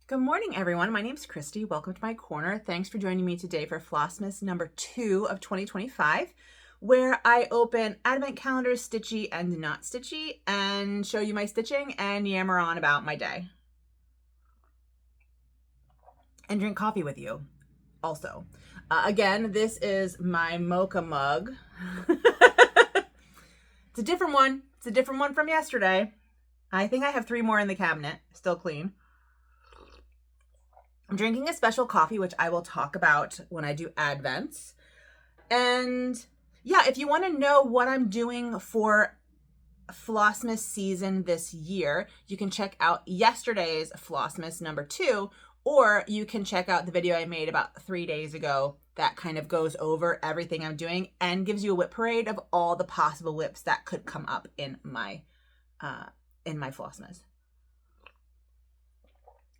Good morning, everyone. My name's Christy. Welcome to my corner. Thanks for joining me today for Flossmas number 2 of 2025, where I open advent calendars, stitchy and not stitchy, and show you my stitching and yammer on about my day. And drink coffee with you also. Again, this is my mocha mug. It's a different one. It's a different one from yesterday. I think I have 3 more in the cabinet, still clean. I'm drinking a special coffee, which I will talk about when I do Advents. And yeah, if you want to know what I'm doing for Flossmas season this year, you can check out yesterday's Flossmas number 2, or you can check out the video I made about 3 days ago that kind of goes over everything I'm doing and gives you a whip parade of all the possible whips that could come up in my Flossmas.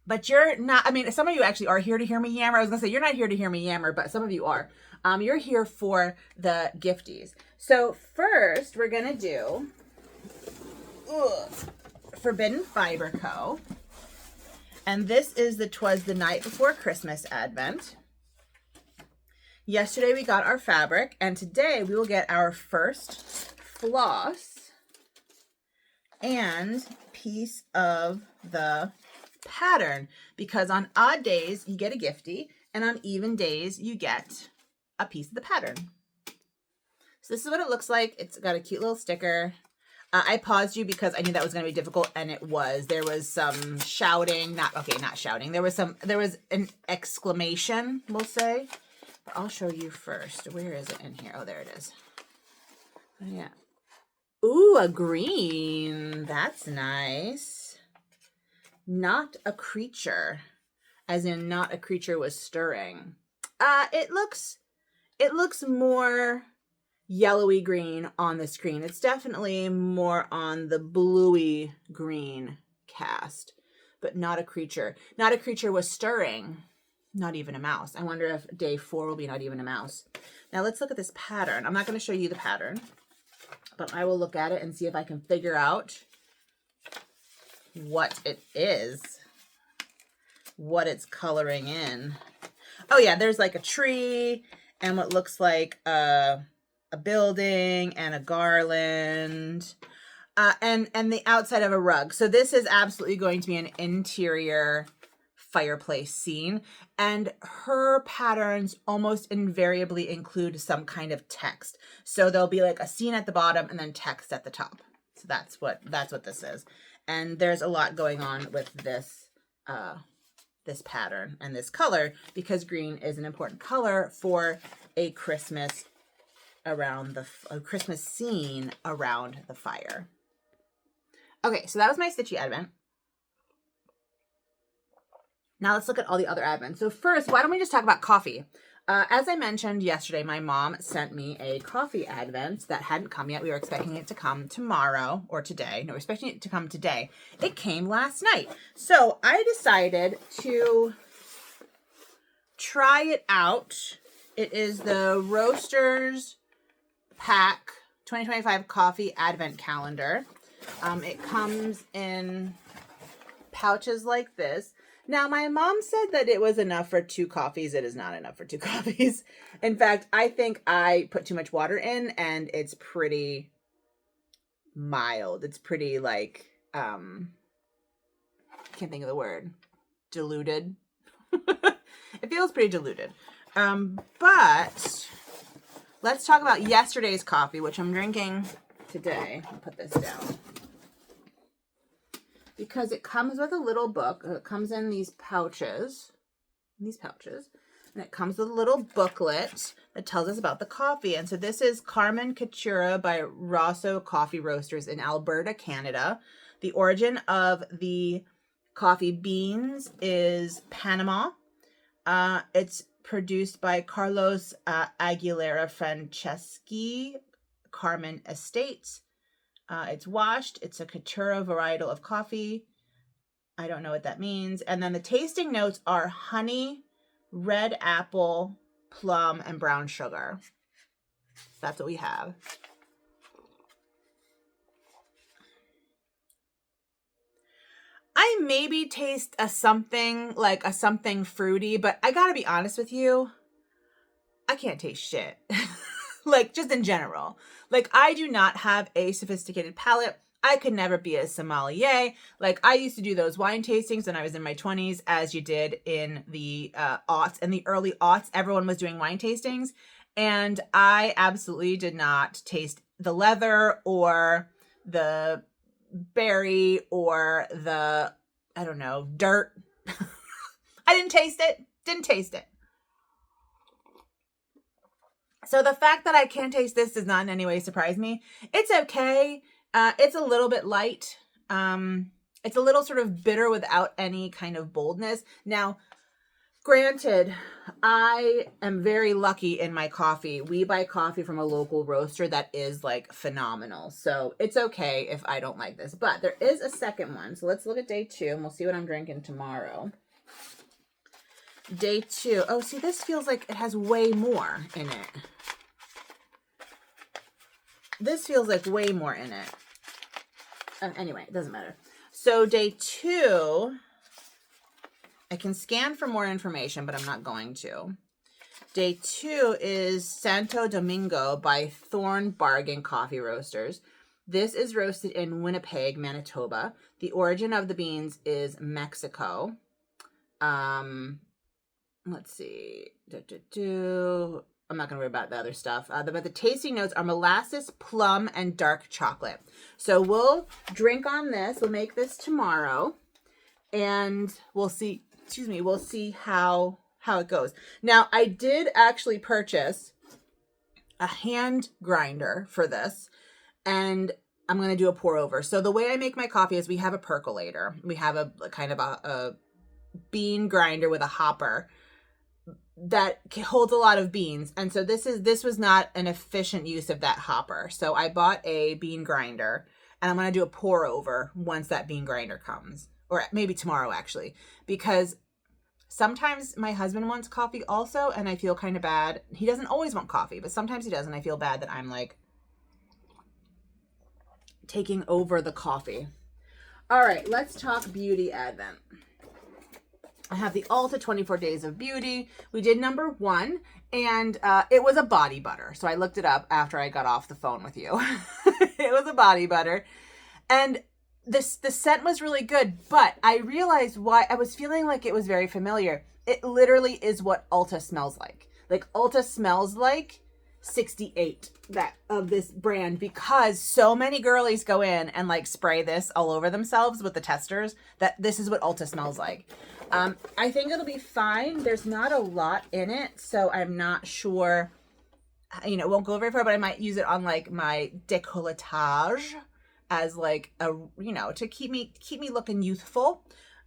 But you're not, I mean, some of you actually are here to hear me yammer. I was gonna say, you're not here to hear me yammer, but some of you are. You're here for the gifties. So first, we're gonna do Forbidden Fiber Co. And this is the 'Twas the Night Before Christmas Advent. Yesterday we got our fabric, and today we will get our first floss and piece of the pattern, because on odd days you get a giftie and on even days you get a piece of the pattern. So this is what it looks like. It's got a cute little sticker. I paused you because I knew that was going to be difficult, and it was. There was some shouting, not shouting. There was an exclamation, we'll say. But I'll show you first. Where is it in here? Oh, there it is. Oh, yeah. Ooh, a green. That's nice. Not a creature, as in not a creature was stirring. It looks more yellowy green on the screen. It's definitely more on the bluey green cast, but not a creature. Not a creature was stirring. Not even a mouse. I wonder if day 4 will be not even a mouse. Now let's look at this pattern. I'm not going to show you the pattern, but I will look at it and see if I can figure out what it is, what it's coloring in. Oh yeah, there's like a tree and what looks like a building and a garland, and the outside of a rug. So this is absolutely going to be an interior fireplace scene, and her patterns almost invariably include some kind of text. So there'll be like a scene at the bottom and then text at the top. So that's what this is. And there's a lot going on with this this pattern and this color, because green is an important color for a Christmas Christmas scene around the fire. Okay, so that was my stitchy advent. Now let's look at all the other advents. So first, why don't we just talk about coffee? As I mentioned yesterday, my mom sent me a coffee advent that hadn't come yet. We were expecting it to come tomorrow or today. No, we're expecting it to come today. It came last night. So I decided to try it out. It is the Roasters Pack 2025 Coffee Advent Calendar. It comes in pouches like this. Now, my mom said that it was enough for 2 coffees. It is not enough for 2 coffees. In fact, I think I put too much water in, and it's pretty mild. It's pretty like, I can't think of the word, diluted. It feels pretty diluted. But let's talk about yesterday's coffee, which I'm drinking today. I'll put this down, because it comes with a little book. It comes in these pouches, and it comes with a little booklet that tells us about the coffee. And so this is Carmen Catura by Rosso Coffee Roasters in Alberta, Canada. The origin of the coffee beans is Panama. It's produced by Carlos Aguilera Franceschi, Carmen Estates. It's washed. It's a Catura varietal of coffee. I don't know what that means. And then the tasting notes are honey, red apple, plum, and brown sugar. That's what we have. I maybe taste a something, like a something fruity, but I gotta be honest with you, I can't taste shit. Like, just in general. Like, I do not have a sophisticated palate. I could never be a sommelier. Like, I used to do those wine tastings when I was in my 20s, as you did in the aughts. In the early aughts, everyone was doing wine tastings. And I absolutely did not taste the leather or the berry or the, I don't know, dirt. I didn't taste it. Didn't taste it. So the fact that I can't taste this does not in any way surprise me. It's okay. It's a little bit light. It's a little sort of bitter without any kind of boldness. Now, granted, I am very lucky in my coffee. We buy coffee from a local roaster that is like phenomenal. So it's okay if I don't like this. But there is a second one. So let's look at day 2 and we'll see what I'm drinking tomorrow. Day 2. Oh, see, this feels like it has way more in it. This feels like way more in it. Anyway, it doesn't matter. So day 2, I can scan for more information, but I'm not going to. Day 2 is Santo Domingo by Thorn Bargain Coffee Roasters. This is roasted in Winnipeg, Manitoba. The origin of the beans is Mexico. Let's see. I'm not going to worry about the other stuff. But the tasting notes are molasses, plum, and dark chocolate. So we'll drink on this. We'll make this tomorrow. And we'll see, we'll see how it goes. Now, I did actually purchase a hand grinder for this. And I'm going to do a pour over. So the way I make my coffee is we have a percolator. We have a kind of a bean grinder with a hopper that holds a lot of beans. And so this was not an efficient use of that hopper. So I bought a bean grinder and I'm going to do a pour over once that bean grinder comes, or maybe tomorrow actually, because sometimes my husband wants coffee also. And I feel kind of bad. He doesn't always want coffee, but sometimes he does. And I feel bad that I'm like taking over the coffee. All right, let's talk beauty advent. I have the Ulta 24 Days of Beauty. We did number 1, and it was a body butter. So I looked it up after I got off the phone with you. It was a body butter. And the scent was really good, but I realized why. I was feeling like it was very familiar. It literally is what Ulta smells like. Like, Ulta smells like 68 of this brand, because so many girlies go in and like spray this all over themselves with the testers, that this is what Ulta smells like. I think it'll be fine. There's not a lot in it, so I'm not sure, you know, it won't go very far, but I might use it on like my décolletage as like a, you know, to keep me looking youthful.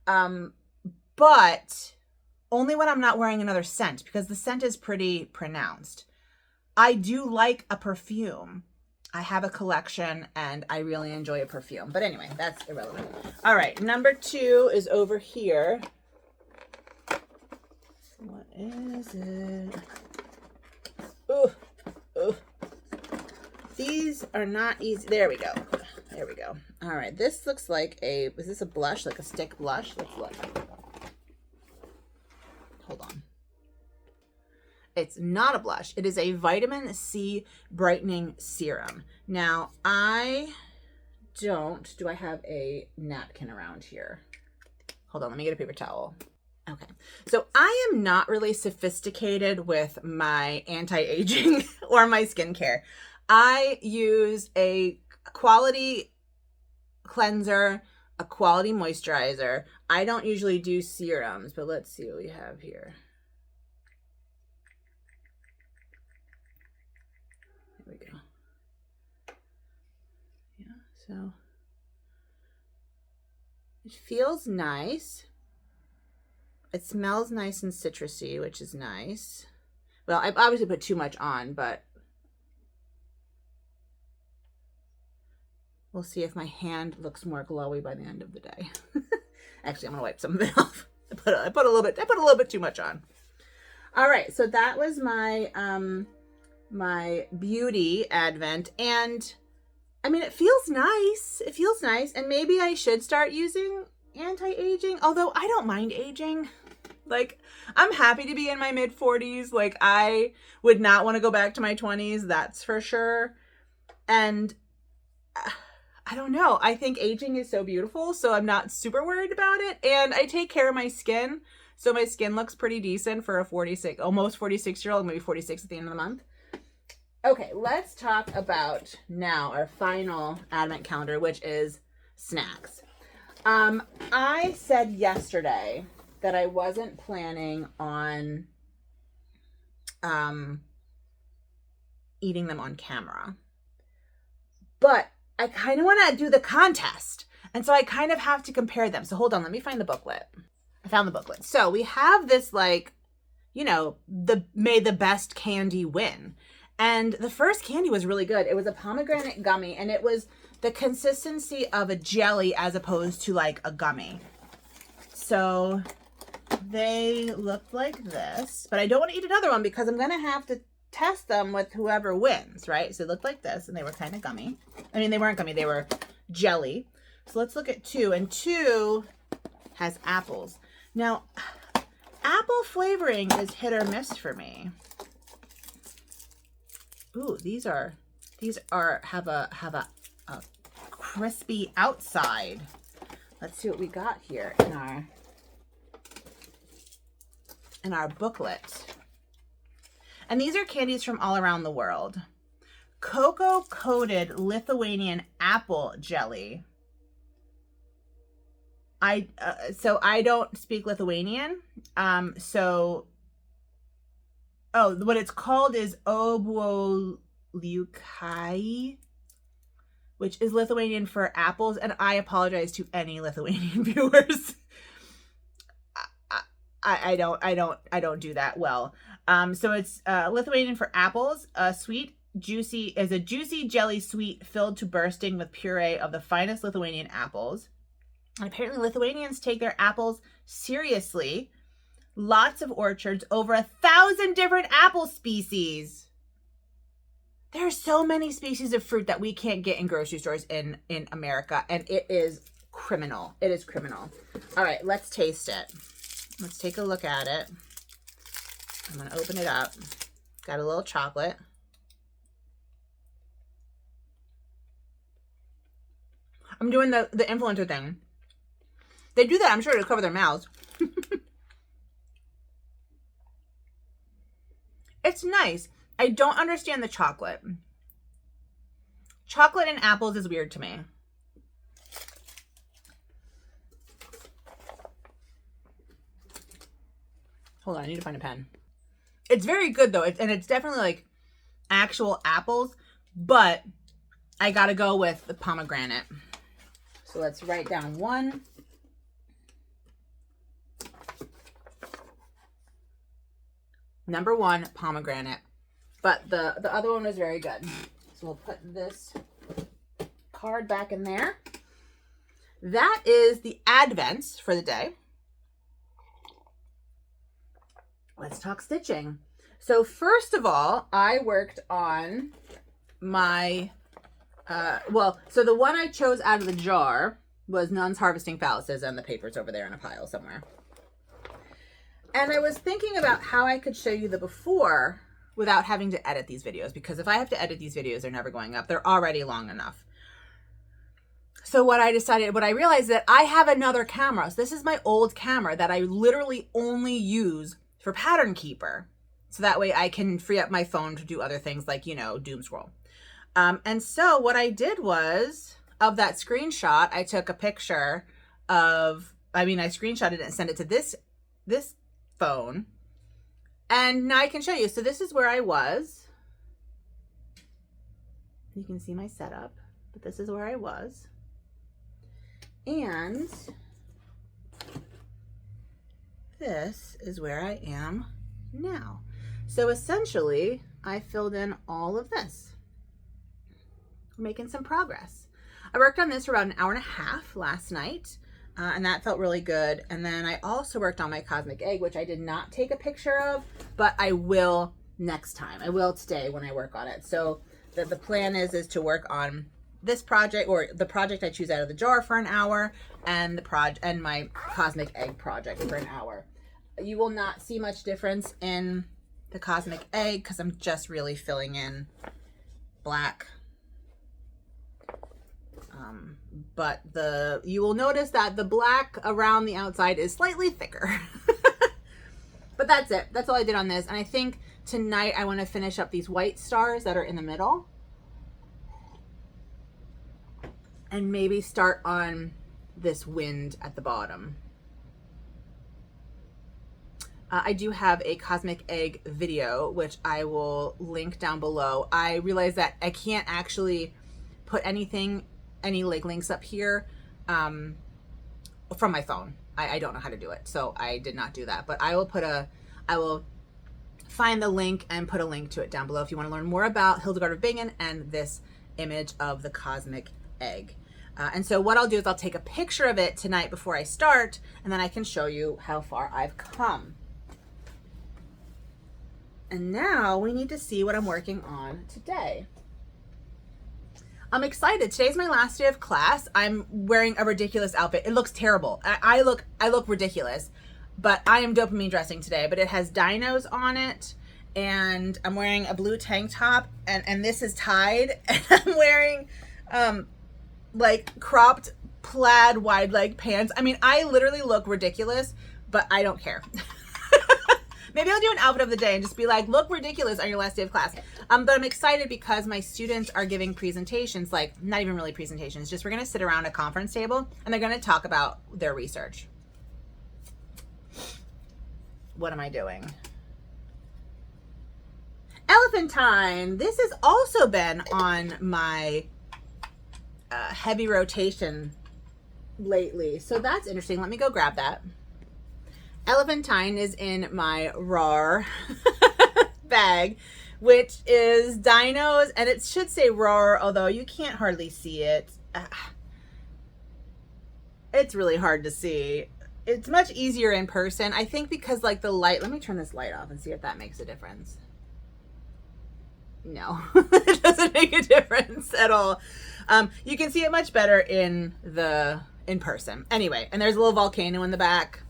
But only when I'm not wearing another scent, because the scent is pretty pronounced. I do like a perfume. I have a collection and I really enjoy a perfume. But anyway, that's irrelevant. All right, number 2 is over here. What is it? Ooh, ooh. These are not easy. There we go. There we go. All right, this looks like is this a blush, like a stick blush? Let's look. Hold on. It's not a blush. It is a vitamin C brightening serum. Now, do I have a napkin around here? Hold on, let me get a paper towel. Okay, so I am not really sophisticated with my anti-aging or my skincare. I use a quality cleanser, a quality moisturizer. I don't usually do serums, but let's see what we have here. There we go. Yeah, so it feels nice. It smells nice and citrusy, which is nice. Well, I've obviously put too much on, but we'll see if my hand looks more glowy by the end of the day. Actually, I'm gonna wipe some of it off. I put a little bit too much on. All right, so that was my my beauty advent, and I mean, it feels nice. It feels nice, and maybe I should start using, anti-aging, although I don't mind aging. Like, I'm happy to be in my mid-40s. Like, I would not want to go back to my 20s, that's for sure. And I don't know. I think aging is so beautiful, so I'm not super worried about it. And I take care of my skin, so my skin looks pretty decent for a 46, almost 46-year-old, maybe 46 at the end of the month. Okay, let's talk about now our final advent calendar, which is snacks. I said yesterday that I wasn't planning on eating them on camera, but I kind of want to do the contest, and so I kind of have to compare them. So hold on, let me find the booklet. I found the booklet. So we have this, like, you know, may the best candy win. And the first candy was really good. It was a pomegranate gummy, and it was the consistency of a jelly as opposed to like a gummy. So they looked like this, but I don't want to eat another one because I'm going to have to test them with whoever wins, right? So they looked like this, and they were kind of gummy. I mean, they weren't gummy, they were jelly. So let's look at 2, and 2 has apples. Now, apple flavoring is hit or miss for me. Ooh, these have a crispy outside. Let's see what we got here in our booklet. And these are candies from all around the world. Cocoa coated Lithuanian apple jelly. So I don't speak Lithuanian. What it's called is aboutongoing, which is Lithuanian for apples, and I apologize to any Lithuanian viewers. I don't do that well. So it's Lithuanian for apples, a juicy jelly sweet filled to bursting with puree of the finest Lithuanian apples. And apparently Lithuanians take their apples seriously. Lots of orchards, over 1,000 different apple species. There are so many species of fruit that we can't get in grocery stores in America, and it is criminal. It is criminal. All right, let's taste it. Let's take a look at it. I'm going to open it up. Got a little chocolate. I'm doing the influencer thing. They do that, I'm sure, to cover their mouths. It's nice. I don't understand the chocolate. Chocolate and apples is weird to me. Hold on, I need to find a pen. It's very good though, and it's definitely like actual apples, but I gotta go with the pomegranate. So let's write down 1. Number 1, pomegranate. But the other one was very good. So we'll put this card back in there. That is the advents for the day. Let's talk stitching. So first of all, I worked on my, so the one I chose out of the jar was Nun's Harvesting Phalluses, and the paper's over there in a pile somewhere. And I was thinking about how I could show you the before without having to edit these videos, because if I have to edit these videos, they're never going up. They're already long enough. So what I realized that I have another camera. So this is my old camera that I literally only use for Pattern Keeper. So that way I can free up my phone to do other things like, you know, doom scroll. And so what I did was, of that screenshot, I took a picture of, I screenshotted it and sent it to this phone, and now I can show you. So this is where I was. You can see my setup, but this is where I was, and this is where I am now. So essentially I filled in all of this. We're making some progress. I worked on this for about an hour and a half last night. And that felt really good. And then I also worked on my cosmic egg, which I did not take a picture of, but I will next time. I will today when I work on it. So the plan is to work on this project, or the project I choose out of the jar, for an hour, and my cosmic egg project for an hour. You will not see much difference in the cosmic egg because I'm just really filling in black. But you will notice that the black around the outside is slightly thicker. But that's it. That's all I did on this. And I think tonight I want to finish up these white stars that are in the middle. And maybe start on this wind at the bottom. I do have a cosmic egg video, which I will link down below. I realized that I can't actually put any like links up here from my phone. I don't know how to do it, so I did not do that. But I will find the link and put a link to it down below if you want to learn more about Hildegard of Bingen and this image of the cosmic egg. And so what I'll do is I'll take a picture of it tonight before I start, and then I can show you how far I've come. And now we need to see what I'm working on today. I'm excited. Today's my last day of class. I'm wearing a ridiculous outfit. It looks terrible. I look ridiculous, but I am dopamine dressing today, but it has dinos on it, and I'm wearing a blue tank top, and this is tied, and I'm wearing like cropped plaid wide leg pants. I mean, I literally look ridiculous, but I don't care. Maybe I'll do an outfit of the day and just be like, look ridiculous on your last day of class. But I'm excited because my students are giving presentations, like not even really presentations, just we're going to sit around a conference table and they're going to talk about their research. What am I doing? Elephantine. This has also been on my heavy rotation lately. So that's interesting. Let me go grab that. Elephantine is in my RAR bag, which is dinos, and it should say RAR, although you can't hardly see it. It's really hard to see. It's much easier in person, I think, because like the light, let me turn this light off and see if that makes a difference. No, it doesn't make a difference at all. You can see it much better in person. Anyway, and there's a little volcano in the back.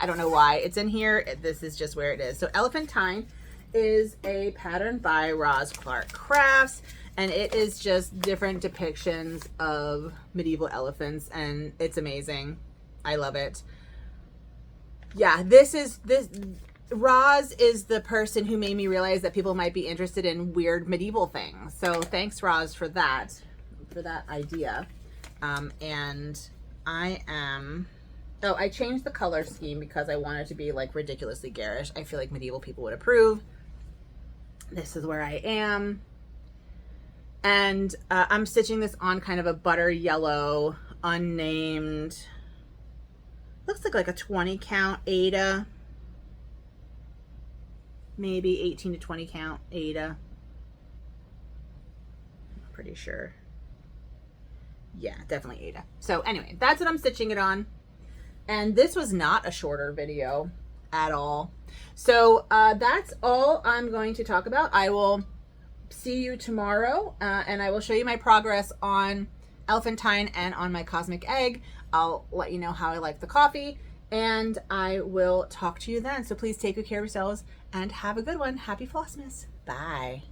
I don't know why it's in here. This is just where it is. So Elephantine is a pattern by Roz Clark Crafts, and it is just different depictions of medieval elephants, and it's amazing. I love it. Yeah, Roz is the person who made me realize that people might be interested in weird medieval things. So thanks, Roz, for that idea. And I changed the color scheme because I wanted to be like ridiculously garish. I feel like medieval people would approve. This is where I am. And I'm stitching this on kind of a butter yellow, unnamed, looks like a 20 count aida. Maybe 18 to 20 count aida. I'm pretty sure. Yeah, definitely aida. So anyway, that's what I'm stitching it on. And this was not a shorter video at all. So that's all I'm going to talk about. I will see you tomorrow, and I will show you my progress on Elephantine and on my cosmic egg. I'll let you know how I like the coffee, and I will talk to you then. So please take good care of yourselves and have a good one. Happy Flossmas. Bye.